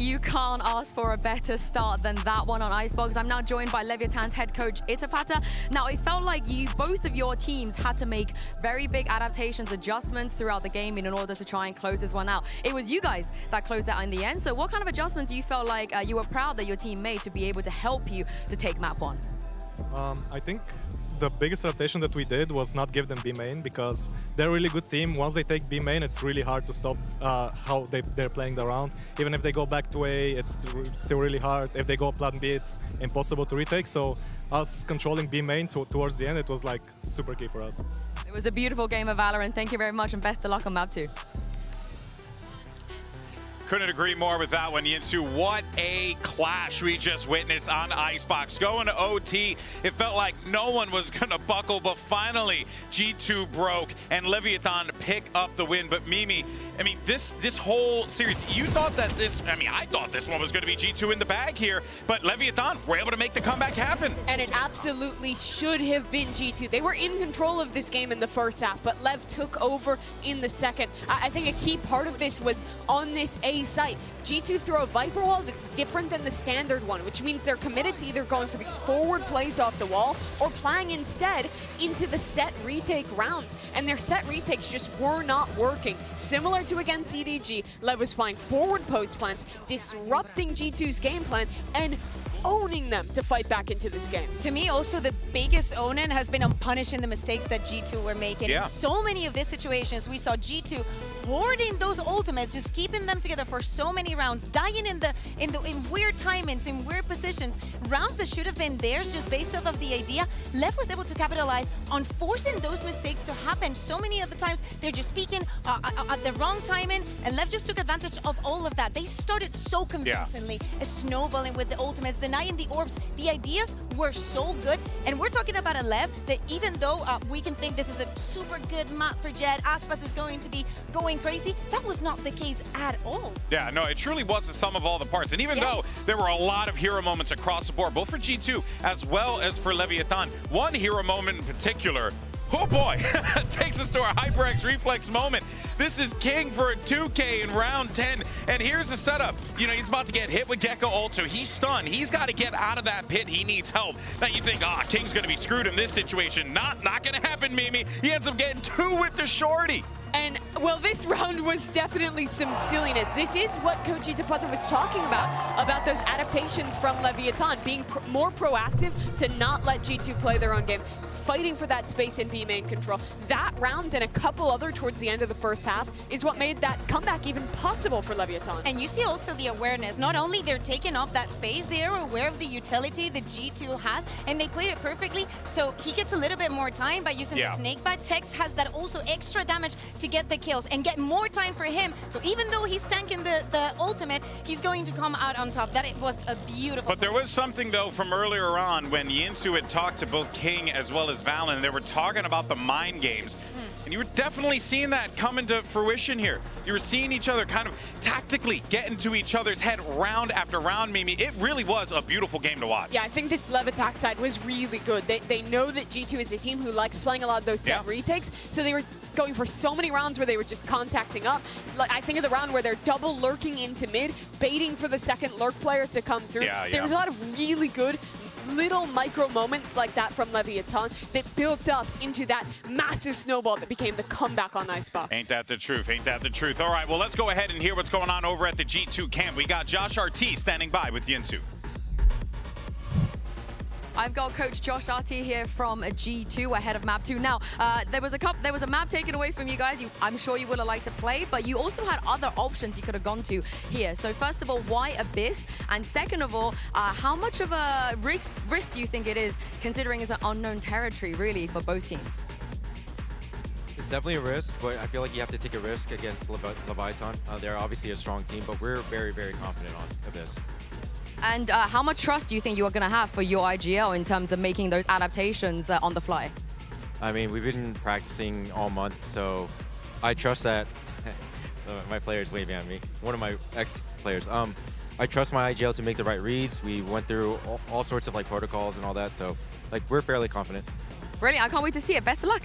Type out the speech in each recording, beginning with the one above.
You can't ask for a better start than that one on Icebox. I'm now joined by Leviathan's head coach, Itapata. Now, it felt like both of your teams had to make very big adaptations, adjustments throughout the game in order to try and close this one out. It was you guys that closed that in the end. So what kind of adjustments you felt like you were proud that your team made to be able to help you to take map one? I think the biggest adaptation that we did was not give them B main, because they're a really good team. Once they take B main, it's really hard to stop how they're playing the round. Even if they go back to A, it's still really hard. If they go plan B, it's impossible to retake. So us controlling B main towards the end, it was like super key for us. It was a beautiful game of Valorant. Thank you very much, and best of luck on map 2. Couldn't agree more with that one, Yinsu. What a clash we just witnessed on Icebox. Going to OT, it felt like no one was going to buckle, but finally G2 broke and Leviathan pick up the win. But Mimi, I mean, this whole series, you thought that I thought this one was going to be G2 in the bag here, but Leviathan were able to make the comeback happen. And it absolutely should have been G2. They were in control of this game in the first half, but Lev took over in the second. I think a key part of this was on this A site. G2 throw a Viper wall that's different than the standard one, which means they're committed to either going for these forward plays off the wall or playing instead into the set retake rounds. And their set retakes just were not working. Similar to against CDG, Lev was flying forward post plans, disrupting G2's game plan, and owning them to fight back into this game. To me, also, the biggest own-in has been on punishing the mistakes that G2 were making. Yeah. In so many of these situations, we saw G2 hoarding those ultimates, just keeping them together for so many rounds, dying in weird timings, in weird positions. Rounds that should have been theirs just based off of the idea. Lev was able to capitalize on forcing those mistakes to happen. So many of the times, they're just peeking at the wrong timing, and Lev just took advantage of all of that. They started so convincingly, snowballing with the ultimates, denying the orbs. The ideas were so good, and we're talking about a Lev that even though we can think this is a super good map for Jett, Aspas is going to be going crazy, that was not the case at all. Yeah, no, it truly was the sum of all the parts. And even though there were a lot of hero moments across the board, both for G2 as well as for Leviathan, one hero moment in particular, oh boy, takes us to our HyperX reflex moment. This is King for a 2K in round 10. And here's the setup. You know, he's about to get hit with Gecko ult, so he's stunned. He's got to get out of that pit. He needs help. Now you think, King's going to be screwed in this situation. Not going to happen, Mimi. He ends up getting 2 with the shorty. And, well, this round was definitely some silliness. This is what Coach Itapata was talking about those adaptations from Leviathan, being more proactive to not let G2 play their own game, fighting for that space in B main control. That round and a couple other towards the end of the first half is what made that comeback even possible for Leviathan. And you see also the awareness. Not only they're taking off that space, they are aware of the utility that G2 has, and they played it perfectly. So he gets a little bit more time by using the snake bite. Tex has that also extra damage to get the kills and get more time for him. So even though he's tanking the ultimate, he's going to come out on top. That it was a beautiful. But there was something though from earlier on when Yinsu had talked to both King as well as Valen, and they were talking about the mind games. And you were definitely seeing that come into fruition here. You were seeing each other kind of tactically get into each other's head round after round, Mimi. It really was a beautiful game to watch. Yeah, I think this Lev attack side was really good. They know that G2 is a team who likes playing a lot of those set retakes, so they were going for so many rounds where they were just contacting up. Like, I think of the round where they're double lurking into mid, baiting for the second lurk player to come through. There was a lot of really good little micro moments like that from Leviathan that built up into that massive snowball that became the comeback on Icebox. Ain't that the truth? Ain't that the truth? All right, well, let's go ahead and hear what's going on over at the G2 camp. We got Josh RT standing by with Yinsu. I've got Coach Josh RT here from G2 ahead of map 2. Now, there was a map taken away from you guys. I'm sure you would have liked to play, but you also had other options you could have gone to here. So first of all, why Abyss? And second of all, how much of a risk do you think it is, considering it's an unknown territory, really, for both teams? It's definitely a risk, but I feel like you have to take a risk against Leviathan. They're obviously a strong team, but we're very, very confident on Abyss. And how much trust do you think you are going to have for your IGL in terms of making those adaptations on the fly? I mean, we've been practicing all month, so I trust that. My player's waving at me. One of my ex-players. I trust my IGL to make the right reads. We went through all sorts of protocols and all that, so we're fairly confident. Brilliant. I can't wait to see it. Best of luck.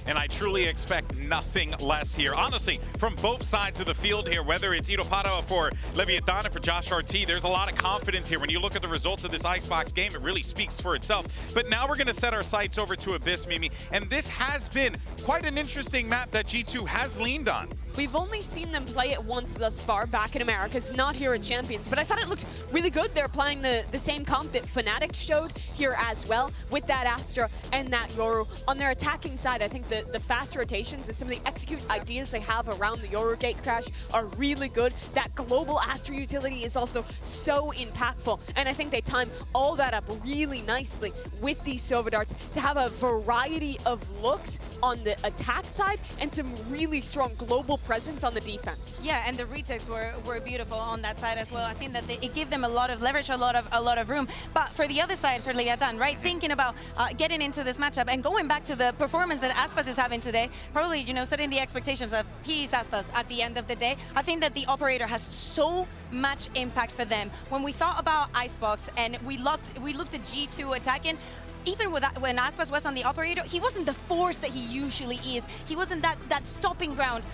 and I truly expect nothing less here. Honestly, from both sides of the field here, whether it's Iropada for Leviathan and for Josh RT, there's a lot of confidence here. When you look at the results of this Icebox game, it really speaks for itself. But now we're going to set our sights over to Abyss, Mimi, and this has been quite an interesting map that G2 has leaned on. We've only seen them play it once thus far back in Americas, not here at Champions, but I thought it looked really good. They're playing the same comp that Fnatic showed here as well, with that Astra and that Yoru. On their attacking side, I think the fast rotations and some of the execute ideas they have around the Yoru gate crash are really good. That global Astra utility is also so impactful, and I think they time all that up really nicely with these Sova darts to have a variety of looks on the attack side and some really strong global presence on the defense. Yeah, and the retakes were beautiful on that side as well. I think that it gave them a lot of leverage, a lot of room. But for the other side, for Leviathan, right, thinking about getting into this matchup and going back to the performance that Aspas is having today, probably, you know, setting the expectations of peace Aspas at the end of the day. I think that the operator has so much impact for them. When we thought about Icebox and we looked at G2 attacking, even when Aspas was on the operator, he wasn't the force that he usually is. He wasn't that stopping ground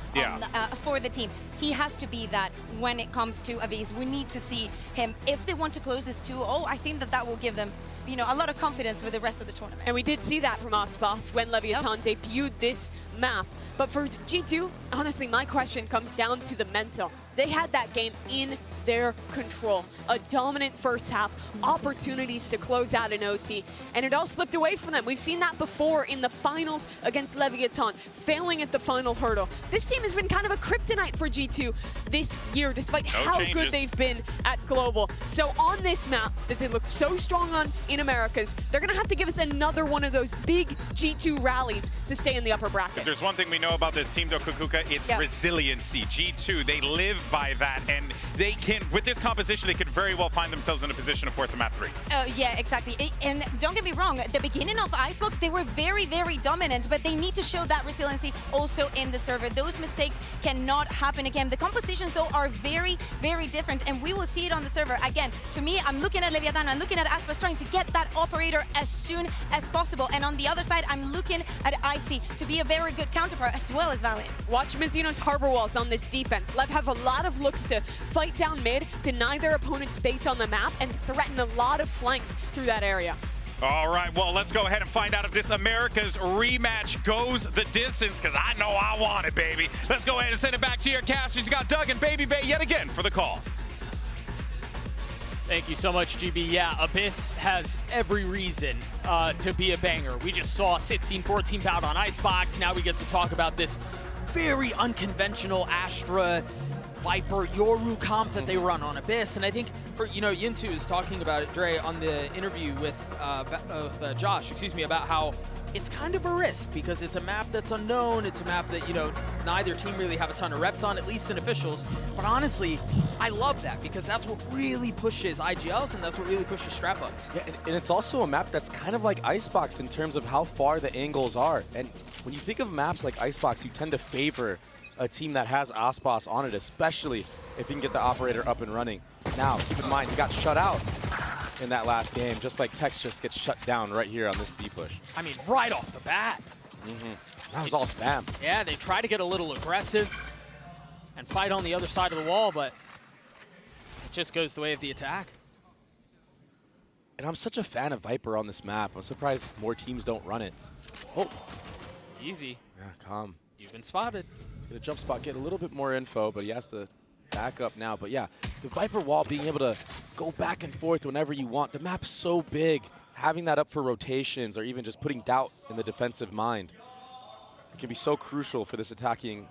for the team. He has to be that when it comes to Abyss. We need to see him. If they want to close this 2-0, I think that will give them, you know, a lot of confidence for the rest of the tournament. And we did see that from Aspas when Leviathan debuted this map. But for G2, honestly, my question comes down to the mental. They had that game in their control. A dominant first half, opportunities to close out an OT, and it all slipped away from them. We've seen that before in the finals against Leviathan, failing at the final hurdle. This team has been kind of a kryptonite for G2 this year, despite how good they've been at Global. So on this map that they look so strong on in Americas, they're gonna have to give us another one of those big G2 rallies to stay in the upper bracket. If there's one thing we know about this team, though, Kukuka, it's resiliency. G2, they live by that, and they can, with this composition, they could very well find themselves in a position to force a map 3. Yeah, exactly. And don't get me wrong, at the beginning of Icebox, they were very, very dominant, but they need to show that resiliency also in the server. Those mistakes cannot happen again. The compositions, though, are very, very different, and we will see it on the server. Again, to me, I'm looking at Leviathan, I'm looking at Aspas trying to get that operator as soon as possible. And on the other side, I'm looking at Icy to be a very good counterpart, as well as Valiant. Watch Mizuno's harbor walls on this defense. Lev have a lot of looks to fight down mid, deny their opponent's space on the map, and threaten a lot of flanks through that area. All right, well, let's go ahead and find out if this America's rematch goes the distance, because I know I want it, baby. Let's go ahead and send it back to your casters. You got Doug and Baby Bay yet again for the call. Thank you so much, GB. Yeah, Abyss has every reason to be a banger. We just saw a 16-14 bout on Icebox. Now we get to talk about this very unconventional Astra Viper Yoru comp that they run on Abyss. And I think, for Yintu is talking about it, Dre, on the interview with Josh, about how it's kind of a risk because it's a map that's unknown. It's a map that, neither team really have a ton of reps on, at least in officials. But honestly, I love that because that's what really pushes IGLs and that's what really pushes strap-ups. Yeah, and it's also a map that's kind of like Icebox in terms of how far the angles are. And when you think of maps like Icebox, you tend to favor a team that has Aspas on it, especially if you can get the operator up and running. Now, keep in mind, you got shut out in that last game, just like Tex just gets shut down right here on this B push. I mean, right off the bat. That was all spam. Yeah, they try to get a little aggressive and fight on the other side of the wall, but it just goes the way of the attack. And I'm such a fan of Viper on this map. I'm surprised more teams don't run it. Oh. Easy. Yeah, calm. You've been spotted. He's going to jump spot, get a little bit more info, but he has to back up now. But yeah, the Viper wall, being able to go back and forth whenever you want. The map's so big. Having that up for rotations or even just putting doubt in the defensive mind, it can be so crucial for this attacking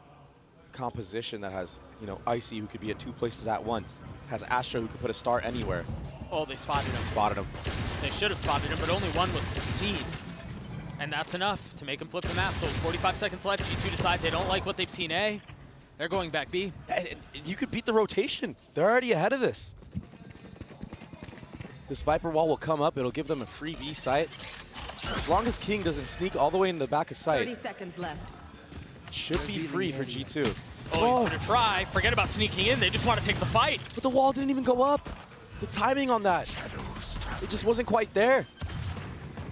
composition that has, Icy, who could be at 2 places at once, has Astra, who could put a star anywhere. Oh, they spotted him. Spotted him. They should have spotted him, but only one was seen. And that's enough to make him flip the map. So 45 seconds left. G2 decide they don't like what they've seen A. They're going back B. And you could beat the rotation. They're already ahead of this. This Viper wall will come up. It'll give them a free B site. As long as King doesn't sneak all the way into the back of sight. 30 seconds left. Should be free for G2. Oh, he's going to try. Forget about sneaking in. They just want to take the fight. But the wall didn't even go up. The timing on that, it just wasn't quite there.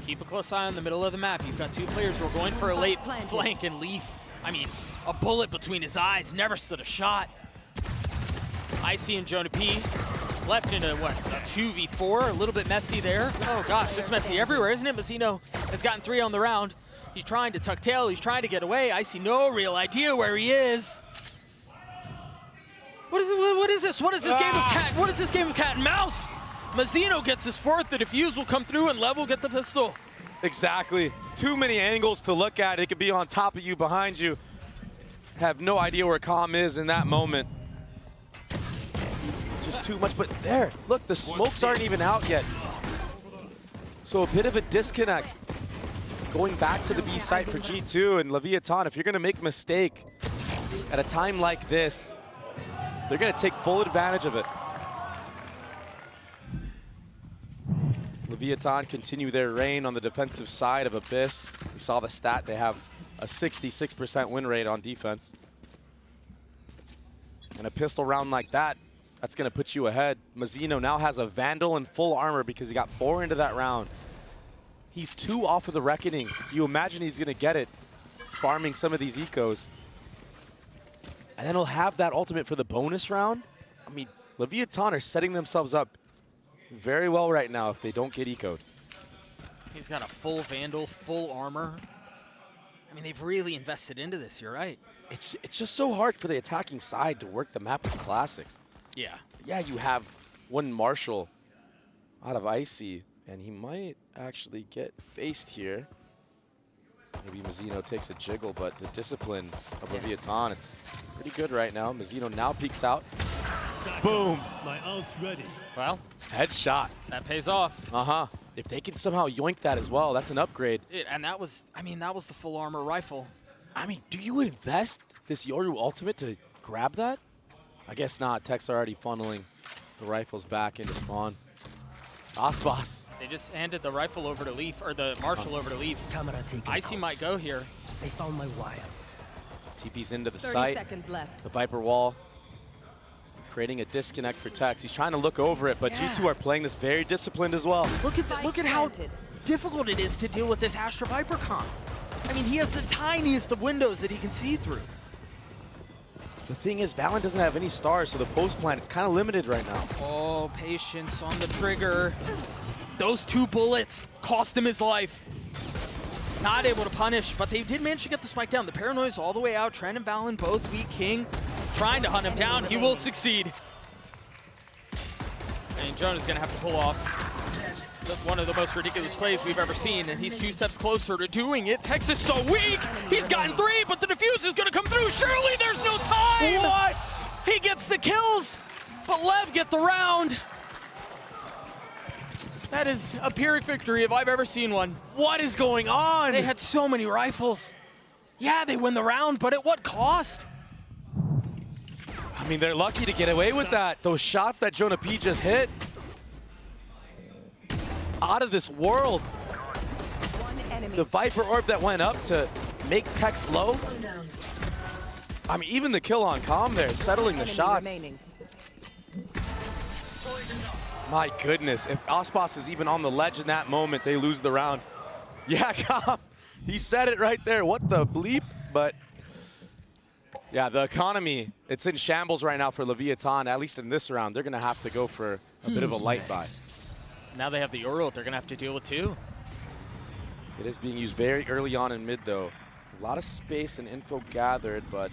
Keep a close eye on the middle of the map. You've got two players who are going for a late flank, and Leaf, I mean, a bullet between his eyes, never stood a shot. Icy and Jonah P. Left into, what, a 2v4? A little bit messy there. Oh gosh, it's messy everywhere, isn't it? Mazzino has gotten 3 on the round. He's trying to tuck tail, he's trying to get away. Icy, no real idea where he is. What is this? What is this game of cat? What is this game of cat and mouse? Mazzino gets his 4th, the defuse will come through, and Lev will get the pistol. Exactly. Too many angles to look at. It could be on top of you, behind you. Have no idea where Calm is in that moment. Just too much, but there, look, the smokes aren't even out yet. So a bit of a disconnect. Going back to the B site for G2 and Leviathan, if you're gonna make a mistake at a time like this, they're gonna take full advantage of it. Leviathan continue their reign on the defensive side of Abyss. We saw the stat, they have a 66% win rate on defense. And a pistol round like that, that's gonna put you ahead. Mazzino now has a Vandal and full armor because he got 4 into that round. He's 2 off of the Reckoning. You imagine he's gonna get it, farming some of these ecos. And then he'll have that ultimate for the bonus round. I mean, Leviathan are setting themselves up very well right now if they don't get ecoed. He's got a full Vandal, full armor. I mean, they've really invested into this, you're right. It's just so hard for the attacking side to work the map with classics. Yeah. Yeah, you have one Marshall out of Icy, and he might actually get faced here. Maybe Mazzino takes a jiggle, but the discipline of Leviathan, it's pretty good right now. Mazzino now peeks out. Boom. My ult's ready. Well, headshot. That pays off. Uh-huh. If they can somehow yoink that as well, that's an upgrade. And that was, I mean, that was the full armor rifle. I mean, do you invest this Yoru ultimate to grab that? I guess not. Tech's already funneling the rifles back into spawn. Icebox. They just handed the rifle over to Leaf, or the Marshall over to Leaf. Camera taken Icy out. might go here. They found my wire. TP's into the 30 site. seconds left. The Viper wall creating a disconnect for Tex. He's trying to look over it, but G2 are playing this very disciplined as well. Look at how difficult it is to deal with this Astra Viper comp. I mean, he has the tiniest of windows that he can see through. The thing is, Valen doesn't have any stars, so the post plan, it's kind of limited right now. Oh, patience on the trigger. Those 2 bullets cost him his life. Not able to punish, but they did manage to get the spike down. The Paranoia's all the way out. Trent and Valen both weak. King trying to hunt him down. He will succeed. And Jonah's gonna have to pull off one of the most ridiculous plays we've ever seen, and he's 2 steps closer to doing it. Tex is so weak. He's gotten 3, but the defuse is gonna come through. Surely there's no time. What? He gets the kills, but Lev get the round. That is a Pyrrhic victory if I've ever seen one. What is going on? They had so many rifles. Yeah, they win the round, but at what cost? I mean, they're lucky to get away with that. Those shots that Jonah P just hit. Out of this world. The Viper Orb that went up to make Tex low. I mean, even the kill on Calm there, settling the shots. My goodness, if Icebox is even on the ledge in that moment, they lose the round. Yeah, Calm, he said it right there. What the bleep? But yeah, the economy, it's in shambles right now for Leviathan, at least in this round. They're gonna have to go for a bit of a light buy. Now they have the Ural they're gonna have to deal with too. It is being used very early on in mid though. A lot of space and info gathered, but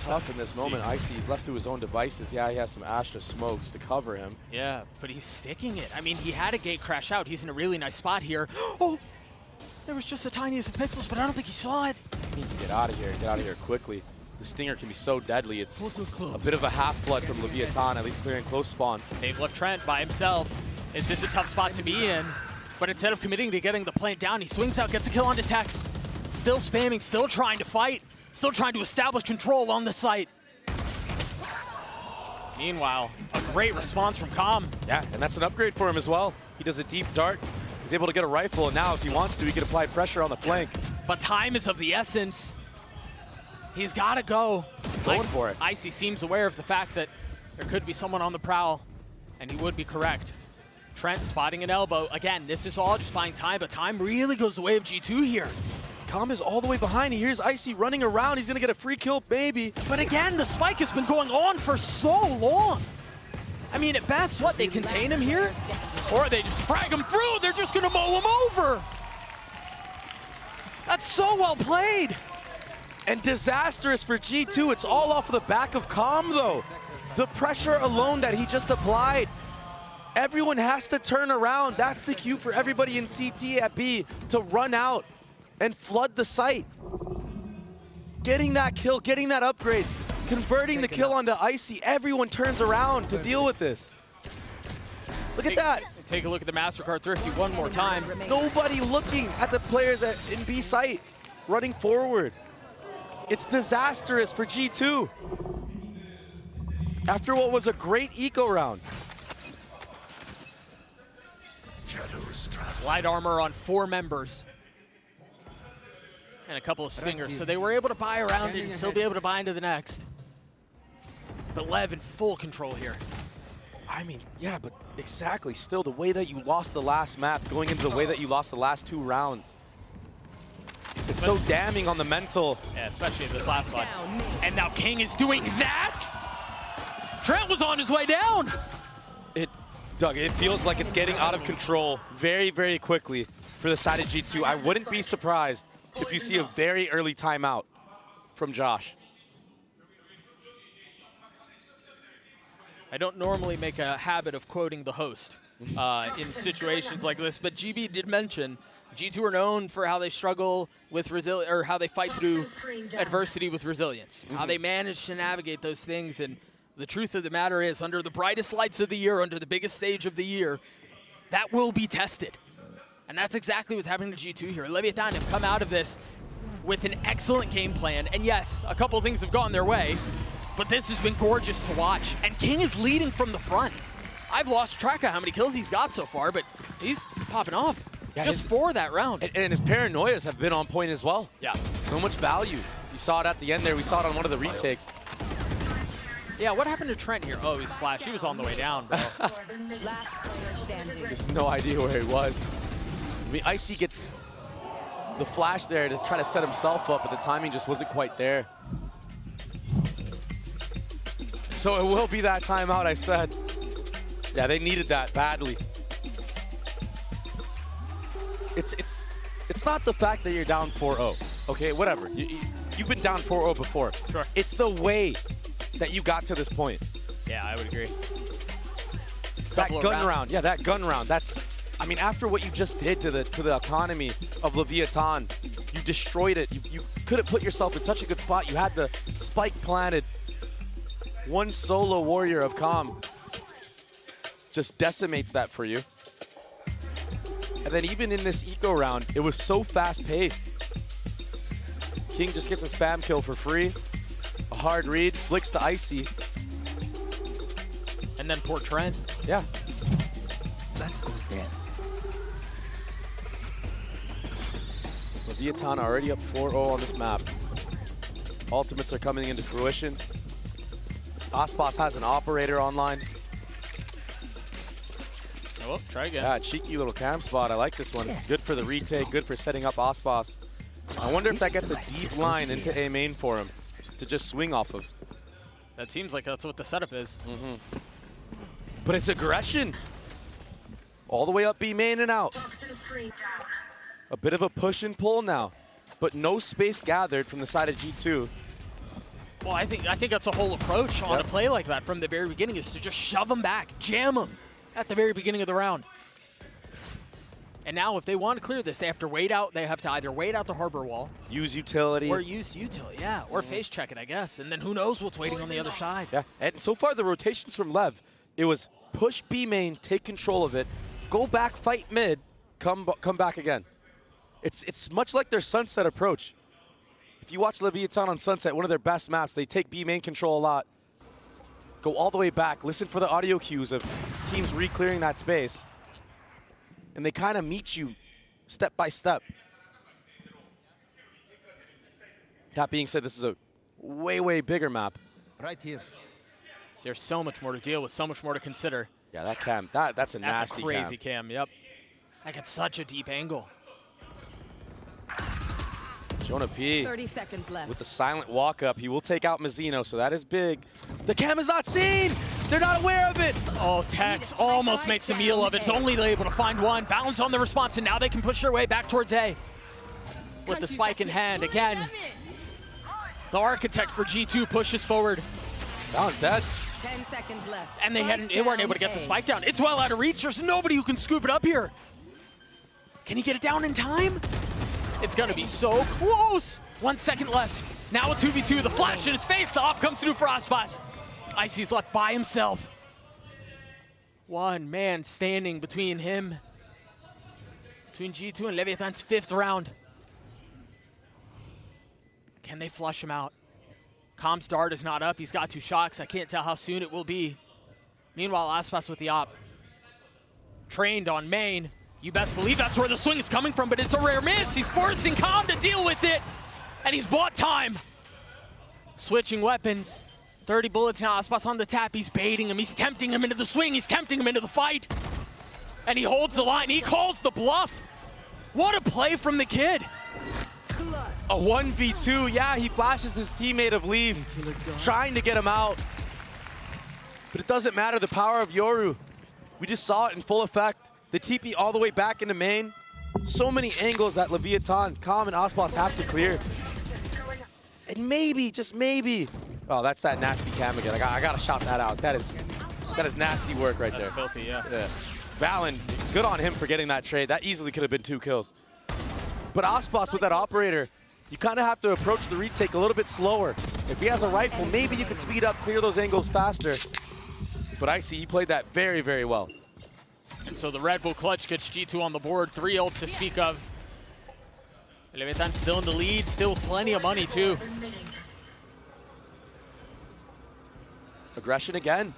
tough in this moment. Icy, he's left to his own devices. Yeah, he has some Astra smokes to cover him. Yeah, but he's sticking it. I mean, he had a gate crash out. He's in a really nice spot here. Oh, there was just the tiniest of pixels, but I don't think he saw it. He needs to get out of here. Get out of here quickly. The Stinger can be so deadly. It's a bit of a half blood from Leviathan, at least clearing close spawn. They've left Trent by himself. Is this a tough spot to be in? But instead of committing to getting the plant down, he swings out, gets a kill onto Tex. Still spamming, still trying to fight, still trying to establish control on the site. Meanwhile, a great response from Calm. Yeah, and that's an upgrade for him as well. He does a deep dart. He's able to get a rifle, and now if he wants to, he can apply pressure on the flank. But time is of the essence. He's got to go. He's going for it. Icy seems aware of the fact that there could be someone on the prowl, and he would be correct. Trent spotting an elbow. Again, this is all just buying time, but time really goes the way of G2 here. Calm is all the way behind. He hears Icy running around. He's going to get a free kill, maybe. But again, the spike has been going on for so long. I mean, at best, what, they contain him here? Or they just frag him through. They're just going to mow him over. That's so well played. And disastrous for G2. It's all off of the back of Calm, though. The pressure alone that he just applied. Everyone has to turn around. That's the cue for everybody in CT at B to run out and flood the site. Getting that kill, getting that upgrade, converting the kill onto Icy. Everyone turns around to deal with this. Look at that. Take a look at the MasterCard Thrifty one more time. Nobody looking at the players in B site, running forward. It's disastrous for G2. After what was a great eco round. Light armor on 4 members. And a couple of stingers, so they were able to buy around it and still be able to buy into the next. But LEV in full control here. I mean, yeah, but exactly. Still, the way that you lost the last map, going into the way that you lost the last 2 rounds. It's so damning on the mental. Yeah, especially in this last one. And now King is doing that? Trent was on his way down. Doug, it feels like it's getting out of control very, very quickly for the side of G2. I wouldn't be surprised if you see a very early timeout from Josh. I don't normally make a habit of quoting the host in situations like this, but GB did mention G2 are known for how they struggle with resilience, or how they fight through adversity with resilience, how they manage to navigate those things. And the truth of the matter is, under the brightest lights of the year, under the biggest stage of the year, that will be tested. And that's exactly what's happening to G2 here. Leviathan have come out of this with an excellent game plan. And yes, a couple of things have gone their way, but this has been gorgeous to watch. And King is leading from the front. I've lost track of how many kills he's got so far, but he's popping off. Yeah, just 4 that round. And his paranoias have been on point as well. Yeah. So much value. You saw it at the end there. We saw it on one of the retakes. Yeah, what happened to Trent here? Oh, he's flash. He was on the way down, bro. Just no idea where he was. I mean, Icy gets the flash there to try to set himself up, but the timing just wasn't quite there. So it will be that timeout, I said. Yeah, they needed that badly. It's not the fact that you're down 4-0. Okay, whatever. You've been down 4-0 before. Sure. It's the way that you got to this point. Yeah, I would agree. That gun round. Yeah, that gun round. That's, I mean, after what you just did to the economy of Leviathan, you destroyed it. You could have put yourself in such a good spot. You had the spike planted. One solo warrior of Calm just decimates that for you. And then even in this eco round, it was so fast-paced. King just gets a spam kill for free. A hard read, flicks to Icy. And then poor Trent. Yeah. That goes there. Leviathan already up 4-0 on this map. Ultimates are coming into fruition. Icebox has an operator online. Oh, try again. Yeah, cheeky little cam spot. I like this one. Good for the retake, good for setting up Icebox. I wonder if that gets a deep line into A main for him to just swing off of. That seems like that's what the setup is. But it's aggression. All the way up B main and out. A bit of a push and pull now, but no space gathered from the side of G2. Well, I think that's a whole approach on a play like that from the very beginning, is to just shove them back, jam them at the very beginning of the round. And now if they want to clear this, they have to wait out. They have to either wait out the harbor wall. Use utility. Or use utility, yeah. Or face check it, I guess. And then who knows what's waiting on the other side. Yeah, and so far the rotations from Lev, it was push B main, take control of it, go back, fight mid, come back again. It's much like their Sunset approach. If you watch Leviathan on Sunset, one of their best maps, they take B main control a lot, go all the way back, listen for the audio cues of teams re-clearing that space, and they kind of meet you step by step. That being said, this is a way, way bigger map. Right here. There's so much more to deal with, so much more to consider. Yeah, that cam, that's a nasty That's a crazy cam. Yep. That gets such a deep angle. Jonah P. 30 seconds left. With the silent walk up, he will take out Mazzino, so that is big. The cam is not seen! They're not aware of it! Oh, Tex almost makes a meal of it. It's only able to find one. Balance on the response, and now they can push their way back towards A. With the spike in hand again. The architect for G2 pushes forward. Balance dead. 10 seconds left. And they weren't able to get the spike down. It's well out of reach. There's nobody who can scoop it up here. Can he get it down in time? It's gonna be so close. 1 second left. Now a 2v2, the flash in his face. The op comes through for Icebox. Icy's left by himself. One man standing between him. Between G2 and Leviathan's 5th round. Can they flush him out? Com's dart is not up. He's got 2 shocks. I can't tell how soon it will be. Meanwhile, Icebox with the op. Trained on main. You best believe that's where the swing is coming from, but it's a rare miss. He's forcing Com to deal with it, and he's bought time. Switching weapons. 30 bullets now. Icebox on the tap. He's baiting him. He's tempting him into the swing. He's tempting him into the fight. And he holds the line. He calls the bluff. What a play from the kid. A 1v2, yeah, he flashes his teammate of LEV, trying to get him out. But it doesn't matter, the power of Yoru. We just saw it in full effect. The TP all the way back into main. So many angles that Leviathan, Com, and Icebox have to clear. And maybe, just maybe. Oh, that's that nasty cam again. I gotta shout that out. That is nasty work right there. That's filthy, yeah. Valen, good on him for getting that trade. That easily could have been 2 kills. But Icebox with that operator, you kind of have to approach the retake a little bit slower. If he has a rifle, maybe you can speed up, clear those angles faster. But I see he played that very, very well. And so the Red Bull clutch gets G2 on the board. 3 ults to speak of. Leviathan still in the lead, still plenty of money too. Aggression again.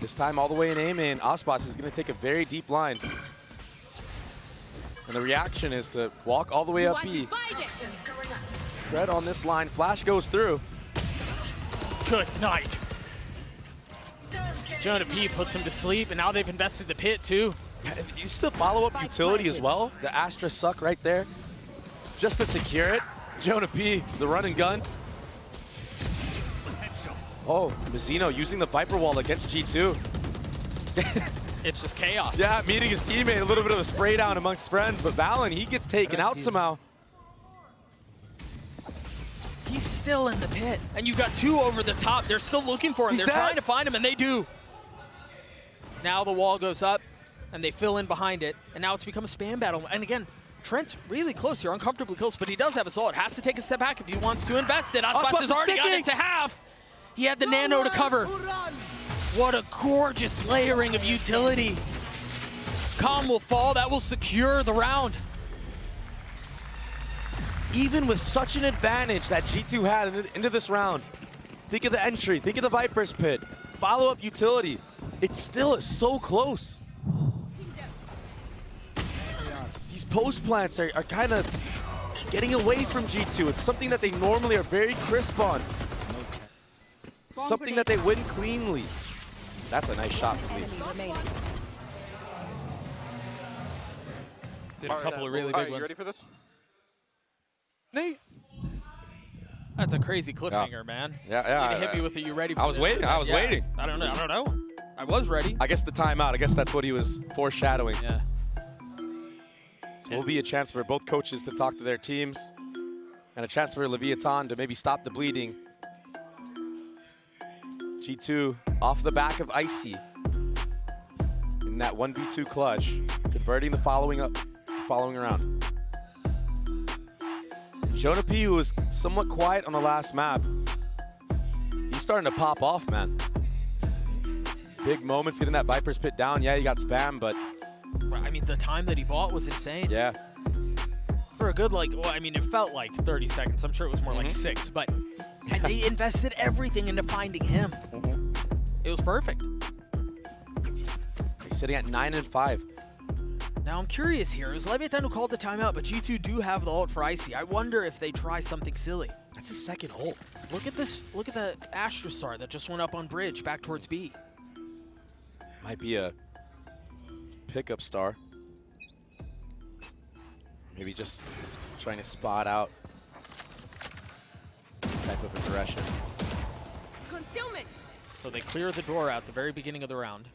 This time all the way in A main, Icebox is going to take a very deep line. And the reaction is to walk all the way up B. Tread on this line, flash goes through. Good night. Jonah P puts him to sleep, and now they've invested the pit too. And you still follow up utility as well. The Astra suck right there. Just to secure it. Jonah P, the run and gun. Oh, Mazzino using the Viper wall against G2. It's just chaos. Yeah, meeting his teammate, a little bit of a spray down amongst friends, but Valen, he gets taken out somehow. He's still in the pit. And you've got 2 over the top. They're still looking for him. He's They're dead. trying to find him, and they do. Now the wall goes up, and they fill in behind it, and now it's become a spam battle. And again, Trent's really close here, uncomfortably close, but he does have assault. Has to take a step back if he wants to invest it. Icebox has already got it to half. He had the nano to cover. What a gorgeous layering of utility. Com will fall. That will secure the round. Even with such an advantage that G2 had into this round, think of the entry, think of the Viper's pit, follow-up utility. It still is so close. These post plants are kind of getting away from G2. It's something that they normally are very crisp on. Something that they win cleanly. That's a nice shot for me. Did a couple of really big ones. You ready for this? Nate. That's a crazy cliffhanger, man. Yeah. You hit me with a "you ready for I was this?" waiting. I was waiting. I don't know. I was ready. I guess the timeout. I guess that's what he was foreshadowing. Yeah. So it'll be a chance for both coaches to talk to their teams, and a chance for Leviathan to maybe stop the bleeding. G2 off the back of Icy in that 1v2 clutch, converting the following round. Jonah P, who was somewhat quiet on the last map, he's starting to pop off, man. Big moments getting that Viper's pit down. Yeah, he got spammed, but I mean, the time that he bought was insane. yeah. For a good, it felt like 30 seconds. I'm sure it was more like 6, but they invested everything into finding him. It was perfect. He's sitting at 9 and 5. Now I'm curious here. It was Leviathan who called the timeout, but G2 do have the ult for Icy. I wonder if they try something silly. That's his second ult. Look at this. Look at the Astra Star that just went up on bridge back towards B. Might be a pickup star. Maybe just trying to spot out type of aggression. Concealment. So they clear the door at the very beginning of the round.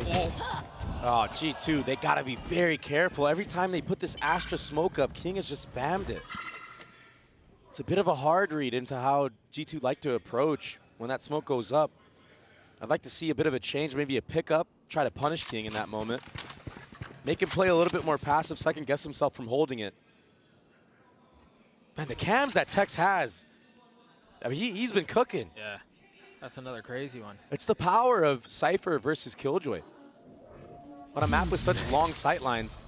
Oh, G2, they gotta be very careful. Every time they put this Astra smoke up, King has just spammed it. It's a bit of a hard read into how G2 like to approach when that smoke goes up. I'd like to see a bit of a change, maybe a pickup, try to punish King in that moment. Make him play a little bit more passive, second guess himself from holding it. Man, the cams that Tex has, I mean, he's been cooking. Yeah, that's another crazy one. It's the power of Cypher versus Killjoy. On a map with such long sight lines,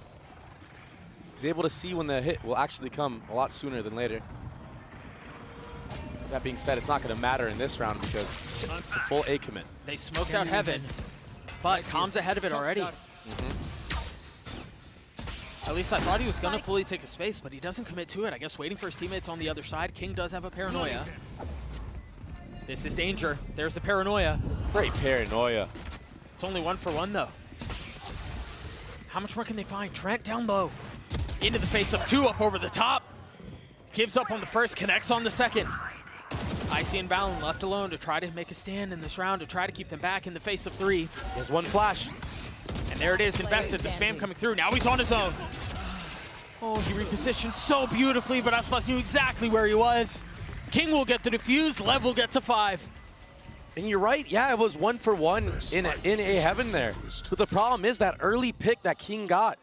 he's able to see when the hit will actually come a lot sooner than later. That being said, it's not going to matter in this round because it's a full A commit. They smoked out Heaven, but Calm's ahead of it already. At least I thought he was going to fully take the space, but he doesn't commit to it. I guess waiting for his teammates on the other side. King does have a paranoia. This is danger. There's the paranoia. Great paranoia. It's only 1 for 1 though. How much more can they find? Trent down low. Into the face of 2 up over the top. Gives up on the first, connects on the second. Icy and Valen left alone to try to make a stand in this round, to try to keep them back in the face of 3. He has 1 flash. And there it is, invested, the spam coming through. Now he's on his own. Oh, he repositioned so beautifully, but Icebox knew exactly where he was. King will get the defuse, Lev will get to 5. And you're right, yeah, it was 1 for 1 in a Heaven there. But the problem is that early pick that King got,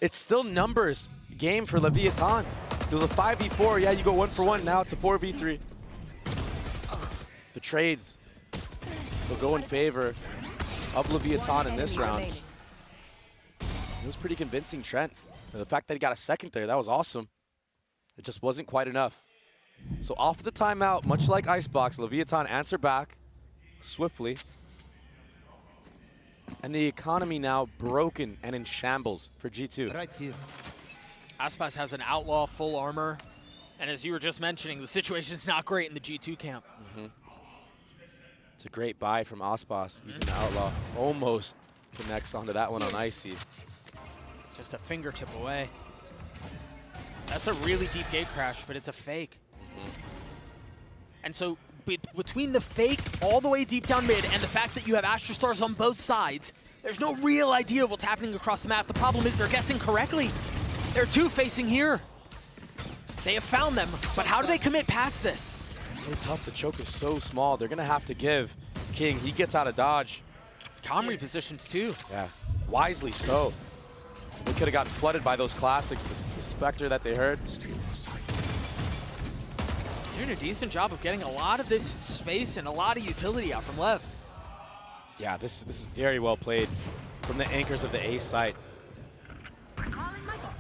it's still numbers game for Leviathan. It was a 5v4, yeah, you go 1 for 1, now it's a 4v3. The trades will go in favor of Leviathan in this round. It was pretty convincing, Trent. And the fact that he got a second there, that was awesome. It just wasn't quite enough. So off the timeout, much like Icebox, Leviathan answer back swiftly. And the economy now broken and in shambles for G2. Right here. Icebox has an outlaw full armor. And as you were just mentioning, the situation's not great in the G2 camp. It's a great buy from Icebox using the outlaw. Almost connects onto that one on Icy. Just a fingertip away. That's a really deep gate crash, but it's a fake. And so between the fake all the way deep down mid and the fact that you have Astra Stars on both sides, there's no real idea of what's happening across the map. The problem is they're guessing correctly. There are 2 facing here. They have found them, but how do they commit past this? So tough, the choke is so small. They're gonna have to give King. He gets out of dodge. Calm repositions too. Yeah, wisely so. They could have gotten flooded by those classics, the Spectre that they heard. Doing a decent job of getting a lot of this space and a lot of utility out from Lev. Yeah, this is very well played from the anchors of the A site.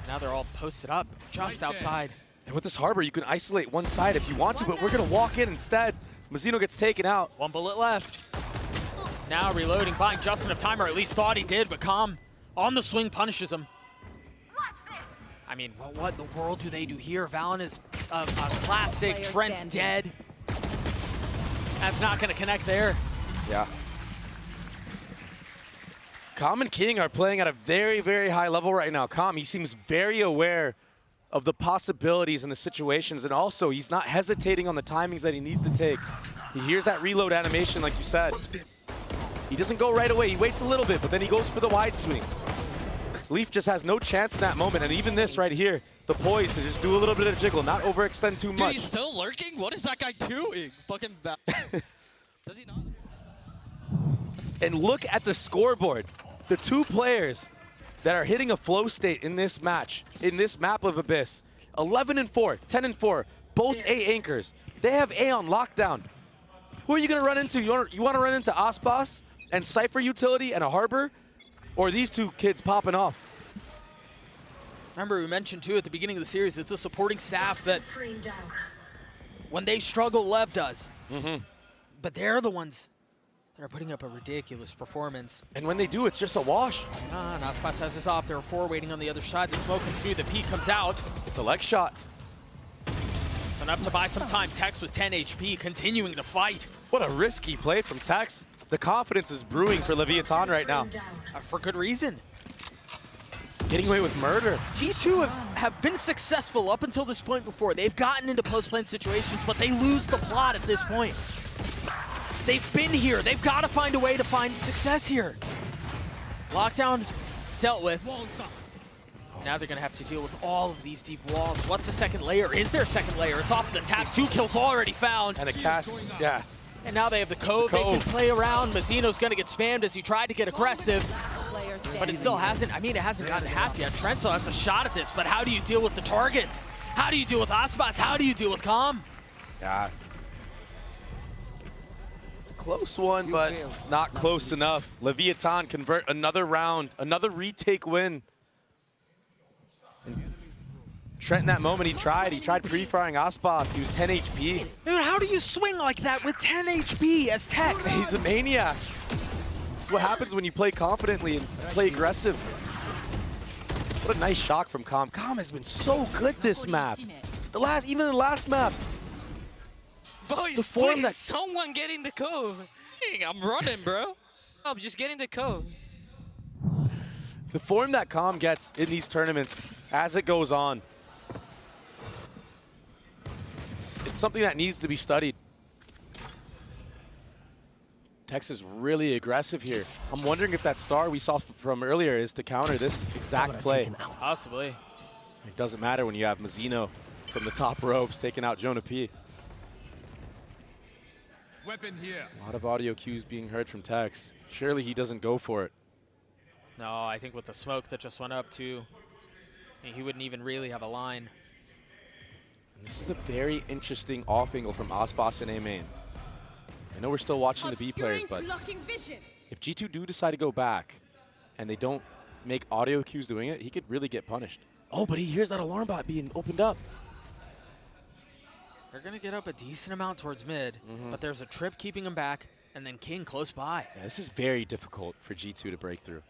Now they're all posted up just outside. And with this harbor, you can isolate one side if you want to, but we're gonna walk in instead. Mazzino gets taken out. 1 bullet left. Now reloading, buying just enough time, or at least thought he did, but Calm on the swing punishes him. I mean, what in the world do they do here? Valen is a classic. Trent's dead. That's not going to connect there. Yeah. Calm and King are playing at a very, very high level right now. Calm, he seems very aware of the possibilities and the situations, and also he's not hesitating on the timings that he needs to take. He hears that reload animation, like you said. He doesn't go right away. He waits a little bit, but then he goes for the wide swing. Leaf just has no chance in that moment, and even this right here, the poise to just do a little bit of jiggle, not overextend too much. Dude, he's still lurking? What is that guy doing? Fucking does he not? And look at the scoreboard. The 2 players that are hitting a flow state in this match, in this map of Abyss, 11-4, 10-4, both A anchors. They have A on lockdown. Who are you going to run into? You want to run into Icebox and Cypher utility and a harbor? Or these 2 kids popping off? Remember, we mentioned too at the beginning of the series, it's a supporting staff that when they struggle, Lev does. But they're the ones that are putting up a ridiculous performance. And when they do, it's just a wash. Icebox has his op. There are 4 waiting on the other side. The smoke comes through. The peek comes out. It's a leg shot. So enough to buy some time. Tex with 10 HP, continuing to fight. What a risky play from Tex. The confidence is brewing for Leviathan right now. For good reason. Getting away with murder. G2 have been successful up until this point before. They've gotten into post-plant situations, but they lose the plot at this point. They've been here. They've got to find a way to find success here. Lockdown dealt with. Now they're going to have to deal with all of these deep walls. What's the second layer? Is there a second layer? It's off the tap. 2 kills already found. And a cast, yeah. And now they have the cove. They can play around. Mazzino's going to get spammed as he tried to get aggressive. But it still hasn't, it hasn't gotten half yet. Trent still has a shot at this, but how do you deal with the targets? How do you deal with Icebox? How do you deal with Calm? Yeah. It's a close one, but not close enough. Leviathan convert another round, another retake win. And Trent in that moment, he tried pre-firing Icebox. He was 10 HP. Dude, how do you swing like that with 10 HP as Tex? He's a maniac. What happens when you play confidently and play aggressive. What a nice shock from Calm. Calm has been so good this map. Even the last map. Boys, please, someone get in the cove. I'm running, bro. I'm just getting the cove. The form that Calm gets in these tournaments as it goes on, it's something that needs to be studied. Tex is really aggressive here. I'm wondering if that star we saw from earlier is to counter this exact play. Possibly. It doesn't matter when you have Mazzino from the top ropes taking out Jonah P. Weapon here. A lot of audio cues being heard from Tex. Surely he doesn't go for it. No, I think with the smoke that just went up too, he wouldn't even really have a line. And this is a very interesting off angle from Icebox and A main. I know we're still watching the B players, but if G2 do decide to go back and they don't make audio cues doing it, he could really get punished. Oh, but he hears that alarm bot being opened up. They're going to get up a decent amount towards mid, but there's a trip keeping him back, and then King close by. Yeah, this is very difficult for G2 to break through.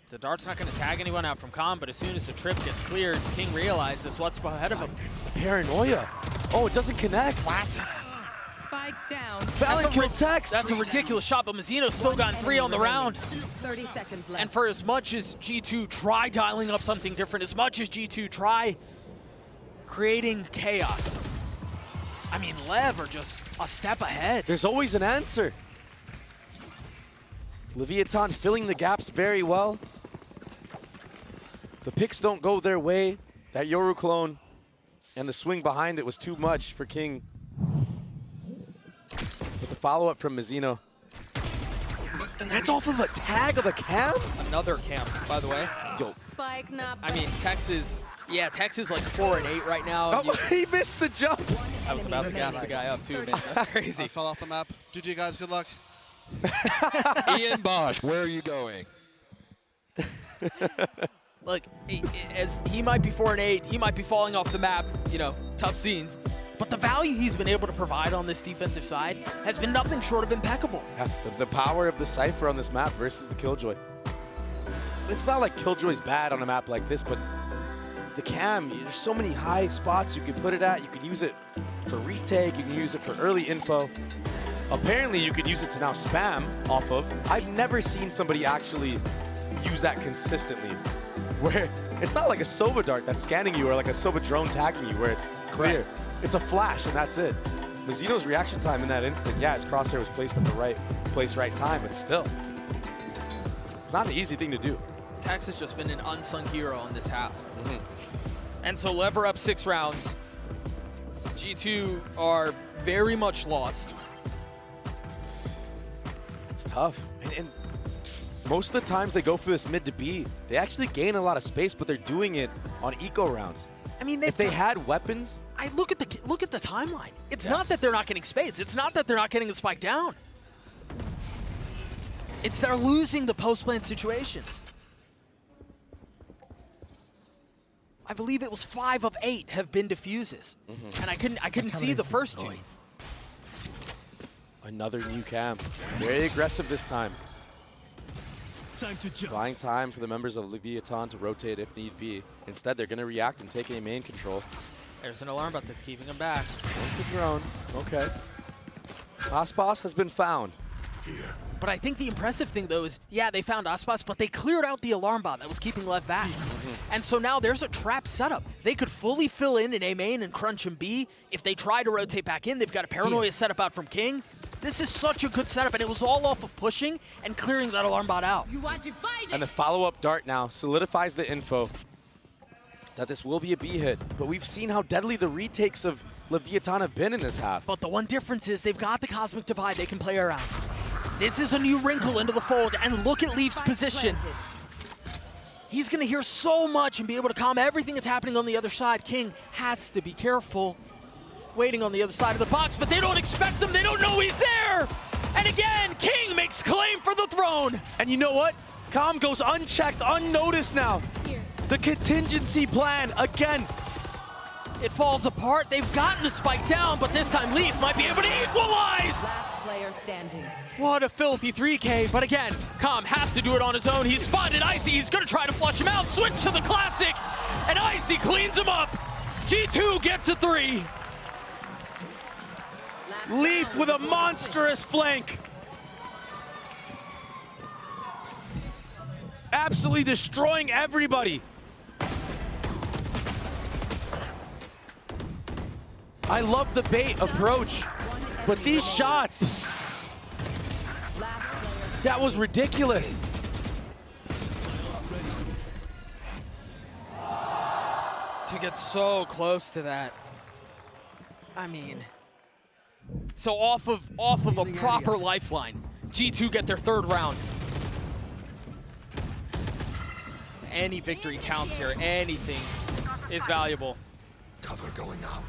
The dart's not going to tag anyone out from Calm, but as soon as the trip gets cleared, King realizes what's ahead of him. The paranoia. Oh, it doesn't connect. What? Spike down. Valorant killed Tex. That's a ridiculous shot, but Mazzino's still gotten 3 on the round. 30 seconds left. And for as much as G2 try dialing up something different, as much as G2 try creating chaos, I mean, LEV are just a step ahead. There's always an answer. Leviathan filling the gaps very well. The picks don't go their way. That Yoru clone and the swing behind it was too much for King. But the follow-up from Mazzino. That's off of a tag of a cam? Another cam, by the way. Yo. Spike not I mean, Tex is like 4-8 right now. Oh, he missed the jump. I was about to gas the guy up too, man. That's crazy. I fell off the map. GG guys, good luck. Ian Bosch, where are you going? Look, as he might be 4-8, he might be falling off the map, you know, tough scenes. But the value he's been able to provide on this defensive side has been nothing short of impeccable. Yeah, the power of the Cypher on this map versus the Killjoy. It's not like Killjoy's bad on a map like this, but the cam, there's so many high spots you can put it at. You could use it for retake, you can use it for early info. Apparently you could use it to now spam off of. I've never seen somebody actually use that consistently. Where it's not like a Sova dart that's scanning you or like a Sova drone tagging you where it's clear. Right. It's a flash and that's it. Mazzino's reaction time in that instant, yeah, his crosshair was placed at the right place, right time, but still. It's not an easy thing to do. Tex has just been an unsung hero in this half. And so LEV are up 6 rounds. G2 are very much lost. It's tough. And most of the times they go for this mid to B, they actually gain a lot of space, but they're doing it on eco rounds. I mean, if they had weapons, look at the timeline. It's not that they're not getting space. It's not that they're not getting the spike down. It's they're losing the post-plant situations. I believe it was 5 of 8 have been diffuses, and I couldn't see the first 2. Another new cam, very aggressive this time. Time to jump. Buying time for the members of Leviathan to rotate if need be. Instead, they're going to react and take a main control. There's an alarm bot that's keeping him back. One for drone. Okay. Icebox has been found. But I think the impressive thing, though, is, yeah, they found Icebox, but they cleared out the alarm bot that was keeping Lev back. And so now there's a trap setup. They could fully fill in A main and crunch in B. If they try to rotate back in, they've got a Paranoia setup out from King. This is such a good setup, and it was all off of pushing and clearing that alarm bot out. And the follow-up dart now solidifies the info that this will be a B hit. But we've seen how deadly the retakes of Leviathan have been in this half. But the one difference is they've got the Cosmic Divide they can play around. This is a new wrinkle into the fold, and look at Leaf's position. He's going to hear so much and be able to calm everything that's happening on the other side. King has to be careful, waiting on the other side of the box, but they don't expect him. They don't know he's there. And again, King makes claim for the throne. And you know what? Calm goes unchecked, unnoticed now. The contingency plan again. It falls apart. They've gotten the spike down, but this time Leaf might be able to equalize. Last player standing. What a filthy 3K, but again, Calm has to do it on his own. He's spotted Icy, he's gonna try to flush him out, switch to the classic, and Icy cleans him up. G2 gets a 3. Leaf with a monstrous flank. Absolutely destroying everybody. I love the bait approach, but these shots, that was ridiculous. To get so close to that. I mean, so off of a proper lifeline, G2 get their third round. Any victory counts here. Anything is valuable. Cover going out.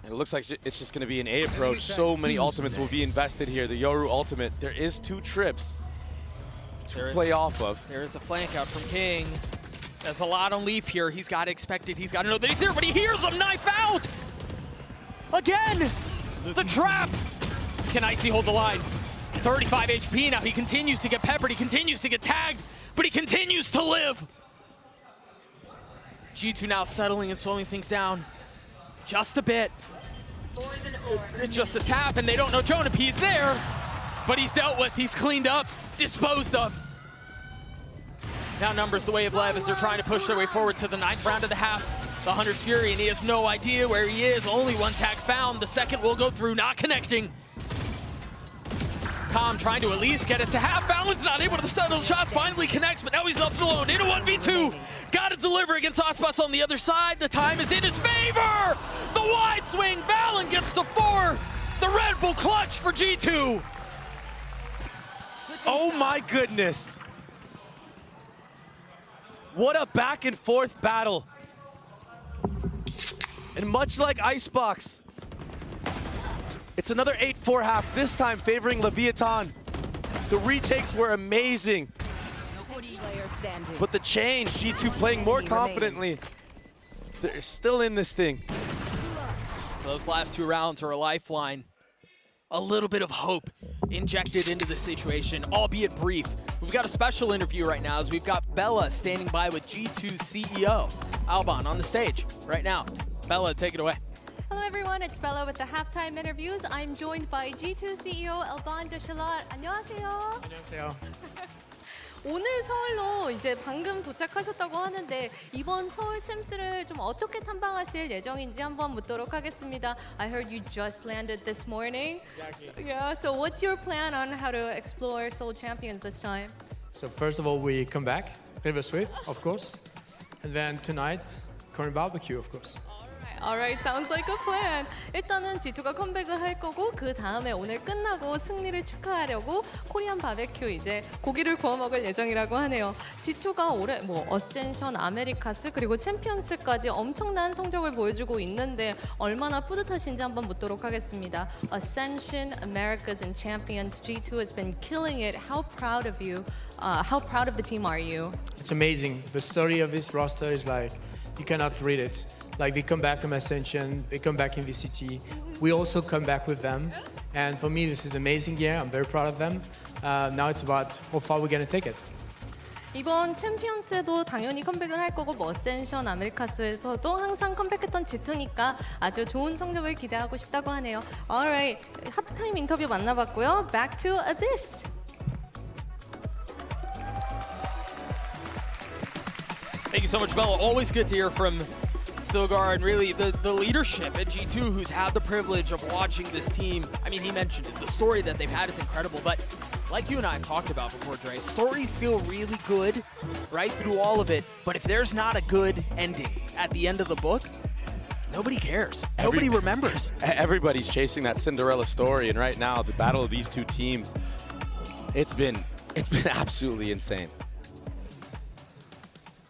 And it looks like it's just going to be an A approach. So many ultimates will be invested here. The Yoru ultimate. There is 2 trips to play off of. There is a flank out from King. There's a lot on Leaf here. He's got to expect it. He's got to know that he's there, but he hears him. Knife out! Again! The trap! Can Icy hold the line? 35 HP now. He continues to get peppered. He continues to get tagged, but he continues to live. G2 now settling and slowing things down just a bit. It's just a tap, and they don't know Jonapi's there, but he's dealt with. He's cleaned up, disposed of. Now numbers the way of Lev as they're trying to push their way forward to the 9th round of the half. The Hunter's Fury, and he has no idea where he is. Only one tag found. The second will go through, not connecting. Calm trying to at least get it to half balance, not able to settle shots, finally connects, but now he's left alone in a 1v2. Got to deliver against Icebox on the other side. The time is in his favor. The wide swing, Valen gets to 4. The Red Bull clutch for G2. Oh my goodness. What a back and forth battle. And much like Icebox, it's another 8-4 half, this time favoring Leviathan. The retakes were amazing. But the change, G2 playing more confidently. They're still in this thing. Those last 2 rounds are a lifeline. A little bit of hope injected into the situation, albeit brief. We've got a special interview right now as we've got Bella standing by with G2 CEO, Alban, on the stage right now. Bella, take it away. Hello everyone, it's Bella with the halftime interviews. I'm joined by G2 CEO Alban de Shalat. 안녕하세요. 안녕하세요. 오늘 서울로 이제 방금 도착하셨다고 하는데 이번 서울 챔스를 좀 어떻게 탐방하실 예정인지 한번 묻도록 하겠습니다. I heard you just landed this morning. Exactly. Yeah, so what's your plan on how to explore Seoul Champions this time? So first of all, we come back, River Sweep, of course. And then tonight, Korean barbecue, of course. Alright, sounds like a plan. 일단은 G2가 컴백을 할 거고 그 다음에 오늘 끝나고 승리를 축하하려고 코리안 바베큐 이제 고기를 구워 먹을 예정이라고 하네요. G2가 올해 어센션, 아메리카스 그리고 챔피언스까지 엄청난 성적을 보여주고 있는데 얼마나 뿌듯하신지 한번 묻도록 하겠습니다. Ascension, Americas, and Champions. G2 has been killing it. How proud of you? How proud of the team are you? It's amazing. The story of this roster is like, you cannot read it. Like they come back from Ascension, they come back in VCT. We also come back with them. And for me, this is an amazing year. I'm very proud of them. Now it's about how far we're going to take it. 이번 챔피언스에도 당연히 컴백을 할 거고 뭐 어센션, 아메리카스에서도 항상 컴백했던 G2니까 아주 좋은 성적을 기대하고 싶다고 하네요. Alright, 하프타임 인터뷰 만나봤고요. Back to Abyss. Thank you so much, Bella. Always good to hear from Stilgar and really the leadership at G2 who's had the privilege of watching this team. I mean, he mentioned it. The story that they've had is incredible, but like you and I talked about before, Dre, stories feel really good right through all of it, but if there's not a good ending at the end of the book, nobody cares. Nobody remembers. Everybody's chasing that Cinderella story, and right now, the battle of these two teams, it's been absolutely insane.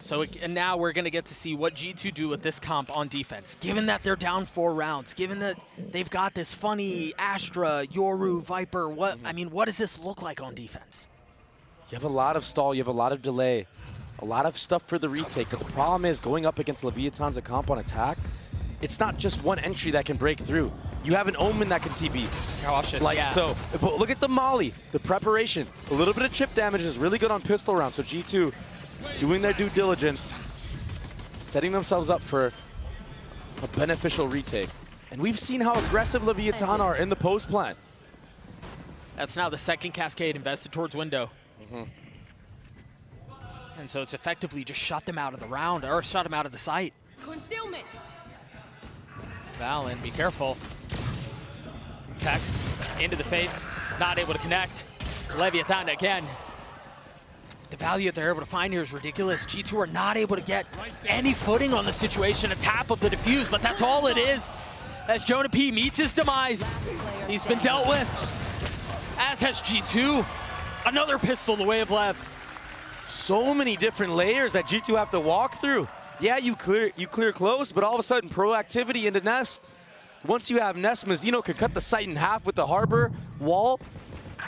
So and now we're going to get to see what G2 do with this comp on defense. Given that they're down 4 rounds, given that they've got this funny Astra, Yoru, Viper, what does this look like on defense? You have a lot of stall, you have a lot of delay, a lot of stuff for the retake, but the problem is going up against Leviathan's a comp on attack, it's not just one entry that can break through. You have an Omen that can TP. Cautious, So, but look at the Molly, the preparation. A little bit of chip damage is really good on pistol rounds, so G2 doing their due diligence, setting themselves up for a beneficial retake. And we've seen how aggressive Leviathan are in the post plant. That's now the second cascade invested towards window. And so it's effectively just shut them out of the round, or shut them out of the site. Concealment. Valen, be careful. Tex into the face, not able to connect. Leviathan again. The value that they're able to find here is ridiculous. G2 are not able to get any footing on the situation. A tap of the defuse, but that's all it is. As Jonah P meets his demise, he's been dealt with. As has G2. Another pistol the way of Lev. So many different layers that G2 have to walk through. Yeah, you clear close, but all of a sudden proactivity into Nest. Once you have Nest, Mazzino could cut the site in half with the harbor wall,